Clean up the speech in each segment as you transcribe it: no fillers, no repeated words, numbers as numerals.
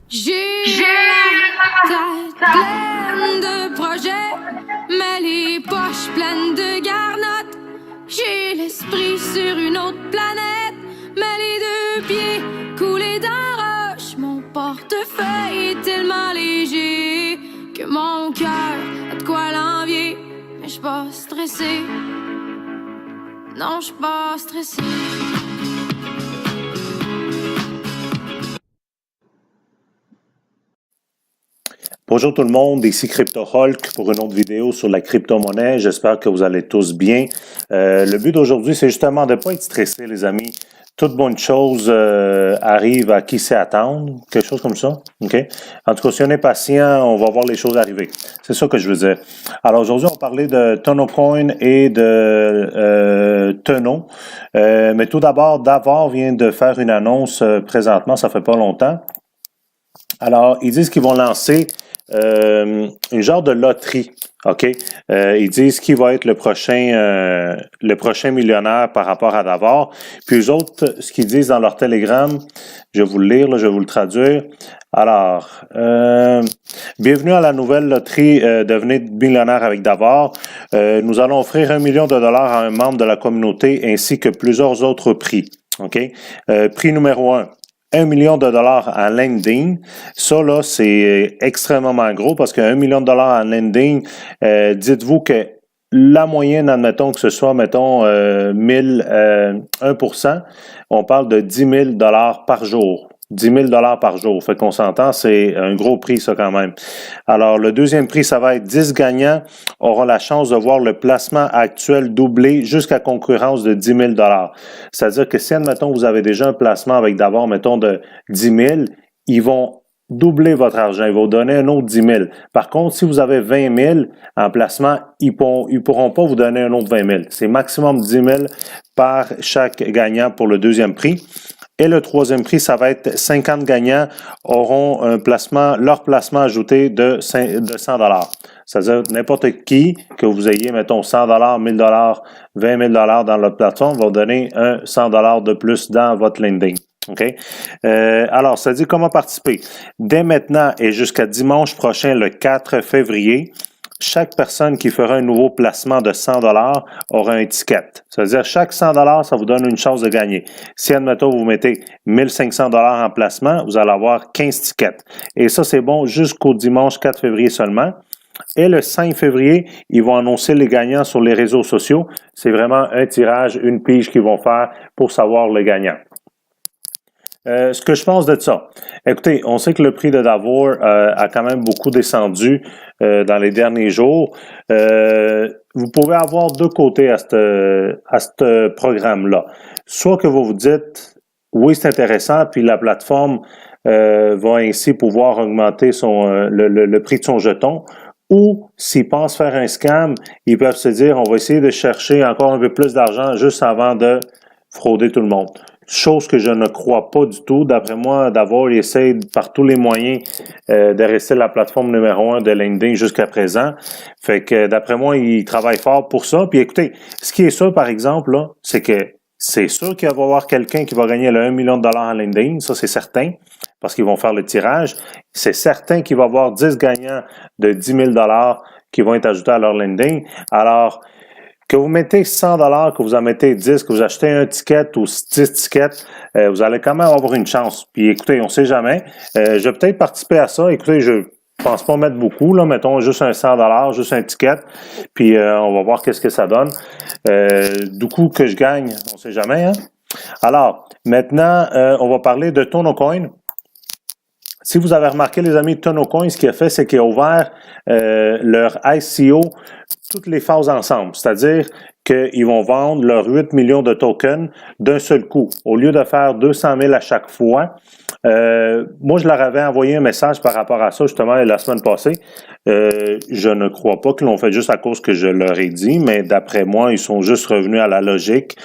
J'ai la tête pleine de projets, mais les poches pleines de garnottes. J'ai l'esprit sur une autre planète, mais les deux pieds coulés dans roche. Mon portefeuille est tellement léger que mon cœur a de quoi l'envier. Mais j'suis pas stressée, non j'suis pas stressée. Bonjour tout le monde, ici Crypto Hulk pour une autre vidéo sur la crypto-monnaie. J'espère que vous allez tous bien. Le but d'aujourd'hui, c'est justement de ne pas être stressé, les amis. Toute bonne chose arrive à qui sait attendre, quelque chose comme ça. OK? En tout cas, si on est patient, on va voir les choses arriver. C'est ça que je veux dire. Alors aujourd'hui, on va parler de TonoCoin et de Tono. Mais tout d'abord, Davor vient de faire une annonce présentement, ça fait pas longtemps. Alors, ils disent qu'ils vont lancer une genre de loterie, OK? Ils disent qui va être le prochain millionnaire par rapport à Davor. Puis eux autres, ce qu'ils disent dans leur télégramme, je vais vous le lire, là, je vais vous le traduire. Alors, bienvenue à la nouvelle loterie Devenez millionnaire avec Davor. Nous allons offrir $1 million à un membre de la communauté ainsi que plusieurs autres prix. OK? Prix numéro 1. $1 million en lending. Ça, là, c'est extrêmement gros parce qu'un $1 million en lending, dites-vous que la moyenne, admettons que ce soit, mettons, 1%, on parle de $10 000 par jour. $10 000 par jour. Fait qu'on s'entend, c'est un gros prix, ça, quand même. Alors, le deuxième prix, ça va être 10 gagnants auront la chance de voir le placement actuel doubler jusqu'à concurrence de $10 000. C'est-à-dire que si, admettons, vous avez déjà un placement avec d'abord, mettons, de 10 000, ils vont doubler votre argent. Ils vont vous donner un autre 10 000. Par contre, si vous avez 20 000 en placement, ils pourront pas vous donner un autre 20 000. C'est maximum 10 000 par chaque gagnant pour le deuxième prix. Et le troisième prix, ça va être 50 gagnants auront leur placement ajouté de 100 $. C'est-à-dire n'importe qui que vous ayez, mettons, 100 $, 1000 $, 20 000 $ dans votre plateforme va vous donner un 100 $ de plus dans votre lending. OK? Alors, ça dit comment participer. Dès maintenant et jusqu'à dimanche prochain, le 4 février, chaque personne qui fera un nouveau placement de 100 $ aura un ticket. C'est-à-dire, chaque 100 $, ça vous donne une chance de gagner. Si, admettons, vous mettez 1500 $ en placement, vous allez avoir 15 tickets. Et ça, c'est bon jusqu'au dimanche 4 février seulement. Et le 5 février, ils vont annoncer les gagnants sur les réseaux sociaux. C'est vraiment un tirage, une pige qu'ils vont faire pour savoir le gagnant. Ce que je pense de ça. Écoutez, on sait que le prix de Davor a quand même beaucoup descendu dans les derniers jours. Vous pouvez avoir deux côtés à ce programme-là. Soit que vous vous dites, oui, c'est intéressant, puis la plateforme va ainsi pouvoir augmenter le prix de son jeton. Ou s'ils pensent faire un scam, ils peuvent se dire, on va essayer de chercher encore un peu plus d'argent juste avant de frauder tout le monde. Chose que je ne crois pas du tout. D'après moi, Davor essaie par tous les moyens de rester la plateforme numéro 1 de lending jusqu'à présent. Fait que d'après moi, il travaille fort pour ça. Puis écoutez, ce qui est sûr, par exemple, là, c'est que c'est sûr qu'il va y avoir quelqu'un qui va gagner le $1 million en lending. Ça, c'est certain, parce qu'ils vont faire le tirage. C'est certain qu'il va y avoir 10 gagnants de 10 000 $ qui vont être ajoutés à leur lending. Alors, que vous mettez 100 $, que vous en mettez 10, que vous achetez un ticket ou 10 tickets, vous allez quand même avoir une chance. Puis écoutez, on ne sait jamais. Je vais peut-être participer à ça. Écoutez, je pense pas mettre beaucoup, là, mettons juste un 100 $, juste un ticket, puis on va voir qu'est-ce que ça donne. Du coup, que je gagne, on ne sait jamais. Hein? Alors, maintenant, on va parler de TonoCoin. Si vous avez remarqué, les amis, TonoCoin, ce qu'il a fait, c'est qu'il a ouvert leur ICO toutes les phases ensemble. C'est-à-dire qu'ils vont vendre leurs 8 millions de tokens d'un seul coup. Au lieu de faire 200 000 à chaque fois, moi, je leur avais envoyé un message par rapport à ça, justement, la semaine passée. Je ne crois pas qu'ils l'ont fait juste à cause que je leur ai dit, mais d'après moi, ils sont juste revenus à la logique.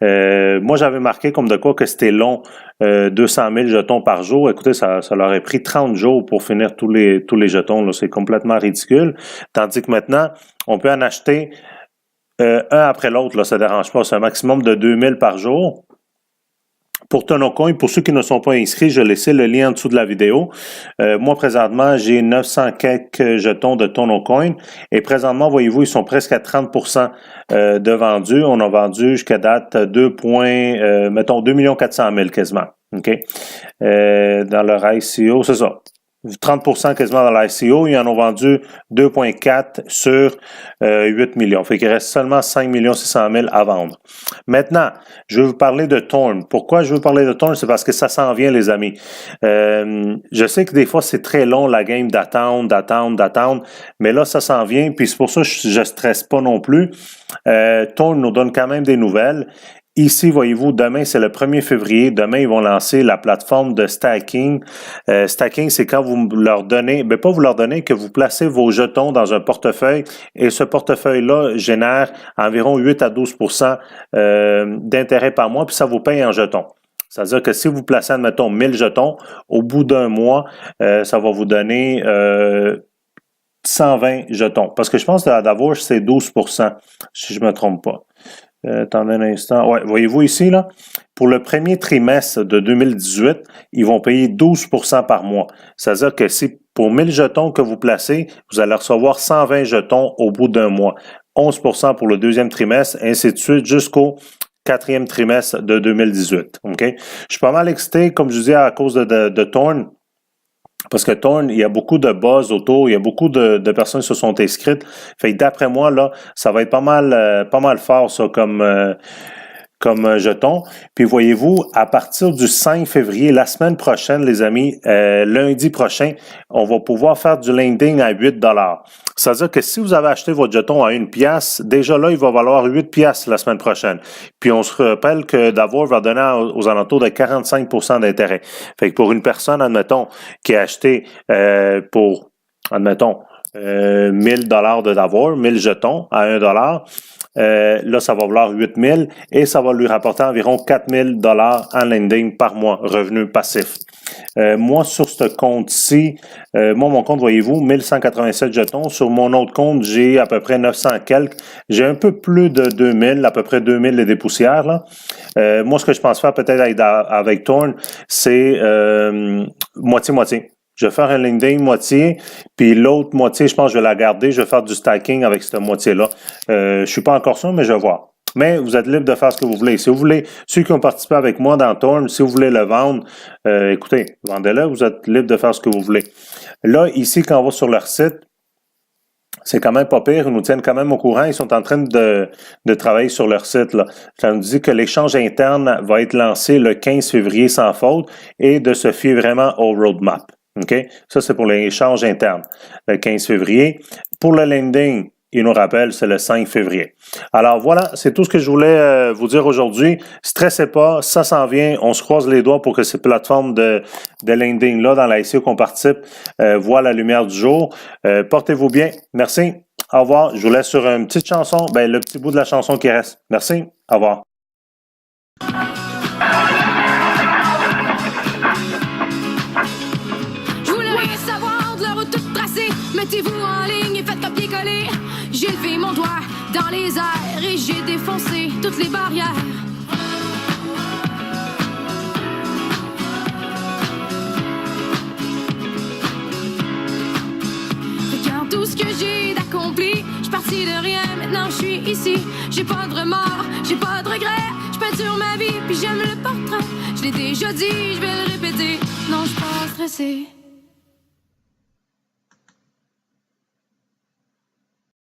Moi, j'avais marqué comme de quoi que c'était long, 200 000 jetons par jour. Écoutez, ça leur a pris 30 jours pour finir tous les jetons. Là. C'est complètement ridicule. Tandis que maintenant, on peut en acheter un après l'autre. Là, ça ne dérange pas. C'est un maximum de 2000 par jour. Pour TonoCoin, pour ceux qui ne sont pas inscrits, je laisse le lien en dessous de la vidéo. Moi, présentement, j'ai 900 quelques jetons de TonoCoin. Et présentement, voyez-vous, ils sont presque à 30% de vendus. On a vendu jusqu'à date 2 400 000 quasiment. OK? Dans leur ICO, c'est ça. 30% quasiment dans l'ICO, ils en ont vendu 2,4 sur 8 millions. Fait qu'il reste seulement 5 600 000 à vendre. Maintenant, je vais vous parler de Torn. Pourquoi je veux parler de Torn? C'est parce que ça s'en vient, les amis. Je sais que des fois, c'est très long, la game d'attendre, mais là, ça s'en vient, puis c'est pour ça que je stresse pas non plus. Torn nous donne quand même des nouvelles. Ici, voyez-vous, demain, c'est le 1er février. Demain, ils vont lancer la plateforme de stacking. Stacking, c'est quand vous leur donnez, pas vous leur donnez, que vous placez vos jetons dans un portefeuille et ce portefeuille-là génère environ 8 à 12% d'intérêt par mois, puis ça vous paye en jetons. C'est-à-dire que si vous placez, admettons, 1000 jetons, au bout d'un mois, ça va vous donner 120 jetons. Parce que je pense que d'avoir, c'est 12%, si je me trompe pas. Attendez un instant. Ouais, voyez-vous ici, là, pour le premier trimestre de 2018, ils vont payer 12% par mois. C'est-à-dire que si pour 1000 jetons que vous placez, vous allez recevoir 120 jetons au bout d'un mois. 11% pour le deuxième trimestre, ainsi de suite, jusqu'au quatrième trimestre de 2018. OK? Je suis pas mal excité, comme je vous dis, à cause de Torn. Parce que Torn, il y a beaucoup de buzz autour, il y a beaucoup de personnes qui se sont inscrites. Fait que d'après moi, là, ça va être pas mal fort, ça, comme jeton. Puis voyez-vous, à partir du 5 février, la semaine prochaine, les amis, lundi prochain, on va pouvoir faire du lending à 8 $. C'est-à-dire que si vous avez acheté votre jeton à 1 pièce, déjà là, il va valoir 8 pièces la semaine prochaine. Puis on se rappelle que Davor va donner aux alentours de 45% d'intérêt. Fait que pour une personne, admettons, qui a acheté pour, admettons, 1000 $ de Davor, 1000 jetons à 1 $, là, ça va valoir 8 000 et ça va lui rapporter environ 4 000 $ en lending par mois, revenu passif. Moi, sur ce compte-ci, mon compte, voyez-vous, 1187 jetons. Sur mon autre compte, j'ai à peu près 900 quelques. J'ai un peu plus de 2000, à peu près 2000 et des poussières, là. Moi, ce que je pense faire peut-être avec Torn, c'est moitié-moitié. Je vais faire un lending moitié, puis l'autre moitié, je pense que je vais la garder. Je vais faire du stacking avec cette moitié-là. Je suis pas encore sûr, mais je vais voir. Mais vous êtes libre de faire ce que vous voulez. Si vous voulez, ceux qui ont participé avec moi dans Torn, si vous voulez le vendre, écoutez, vendez-le, vous êtes libre de faire ce que vous voulez. Là, ici, quand on va sur leur site, c'est quand même pas pire, ils nous tiennent quand même au courant, ils sont en train de travailler sur leur site, là. Ça nous dit que l'échange interne va être lancé le 15 février sans faute et de se fier vraiment au roadmap. OK? Ça, c'est pour l'échange interne, le 15 février. Pour le lending, il nous rappelle, c'est le 5 février. Alors voilà, c'est tout ce que je voulais vous dire aujourd'hui. Stressez pas, ça s'en vient. On se croise les doigts pour que ces plateformes de lending-là, dans la ICO qu'on participe, voient la lumière du jour. Portez-vous bien. Merci. Au revoir. Je vous laisse sur une petite chanson, le petit bout de la chanson qui reste. Merci. Au revoir. Mettez-vous en ligne et faites copier-coller. J'ai levé mon doigt dans les airs et j'ai défoncé toutes les barrières. Regarde tout ce que j'ai d'accompli. J'suis parti de rien, maintenant je suis ici. J'ai pas de remords, j'ai pas de regrets. J'peinture ma vie puis j'aime le portrait. Je l'ai déjà dit, je vais le répéter. Non, j'suis pas stressée.